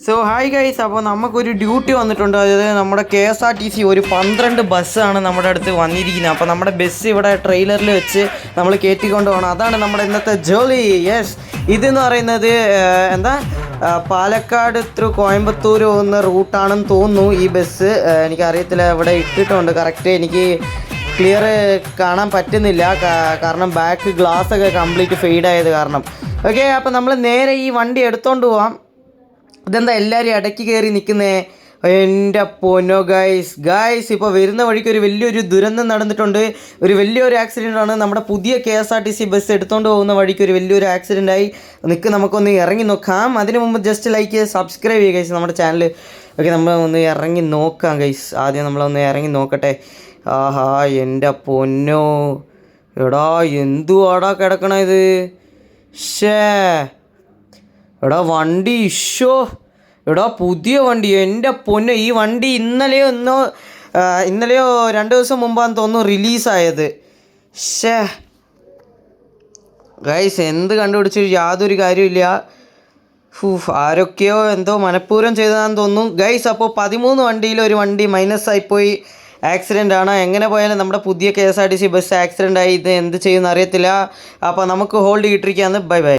So hi guys, അപ്പോൾ നമുക്കൊരു duty വന്നിട്ടുണ്ട്. അതായത് നമ്മുടെ KSRTC ഒരു 12 ബസ്സാണ് നമ്മുടെ അടുത്ത് വന്നിരിക്കുന്നത്. അപ്പോൾ നമ്മുടെ ബസ് ഇവിടെ ട്രെയിലറിൽ വെച്ച് നമ്മൾ കയറ്റിക്കൊണ്ട് പോകണം. അതാണ് നമ്മുടെ ഇന്നത്തെ ജോലി. യെസ്, ഇതെന്ന് പറയുന്നത് പാലക്കാട് ത്രൂ കോയമ്പത്തൂർ പോകുന്ന റൂട്ടാണെന്ന് തോന്നുന്നു ഈ ബസ്. എനിക്കറിയത്തില്ല, ഇവിടെ ഇട്ടിട്ടുണ്ട് കറക്റ്റ്. എനിക്ക് ക്ലിയർ കാണാൻ പറ്റുന്നില്ല, കാരണം ബാക്ക് ഗ്ലാസ്സൊക്കെ കംപ്ലീറ്റ് ഫെയ്ഡായത് കാരണം. ഓക്കെ, അപ്പോൾ നമ്മൾ നേരെ ഈ വണ്ടി എടുത്തുകൊണ്ട് പോവാം. ഇതെന്താ എല്ലാവരും ഇടയ്ക്ക് കയറി നിൽക്കുന്നേ? എൻ്റെ പൊന്നോ ഗായ്സ് ഇപ്പോൾ വരുന്ന വഴിക്ക് ഒരു വലിയൊരു ദുരന്തം നടന്നിട്ടുണ്ട്. ഒരു വലിയൊരു ആക്സിഡൻ്റാണ്. നമ്മുടെ പുതിയ KSRTC ബസ് എടുത്തുകൊണ്ട് പോകുന്ന വഴിക്ക് ഒരു വലിയൊരു ആക്സിഡൻ്റായി. നമുക്കൊന്ന് ഇറങ്ങി നോക്കാം. അതിന് മുമ്പ് ജസ്റ്റ് ലൈക്ക് സബ്സ്ക്രൈബ് ചെയ്യുക ഗൈസ് നമ്മുടെ ചാനൽ. ഓക്കെ, നമ്മൾ ഒന്ന് ഇറങ്ങി നോക്കാം ഗൈസ്. ആദ്യം നമ്മളൊന്ന് ഇറങ്ങി നോക്കട്ടെ. ആഹാ, എൻ്റെ പൊന്നോ, എടാ എന്തുവാടാ കിടക്കണ ഇത്? എടാ വണ്ടി ഇഷോ, എടാ പുതിയ വണ്ടി. എൻ്റെ പൊന്നോ, ഈ വണ്ടി ഇന്നലെയോ 2 ദിവസം മുമ്പാന്ന് തോന്നുന്നു റിലീസായത്. ഗൈസ്, എന്ത് കണ്ടുപിടിച്ചു? യാതൊരു കാര്യമില്ല. ആരൊക്കെയോ എന്തോ മനഃപൂർവ്വം ചെയ്തതാണെന്ന് തോന്നുന്നു ഗൈസ്. അപ്പോൾ 13 വണ്ടിയിൽ ഒരു വണ്ടി മൈനസായിപ്പോയി. ആക്സിഡൻ്റ് ആണ്. എങ്ങനെ പോയാലും നമ്മുടെ പുതിയ KSRTC ബസ് ആക്സിഡൻ്റ് ആയി. ഇത് എന്ത് ചെയ്യുമെന്ന് അറിയത്തില്ല. അപ്പോൾ നമുക്ക് ഹോൾഡ് കിട്ടിയിരിക്കുകയാണ്. Bye by.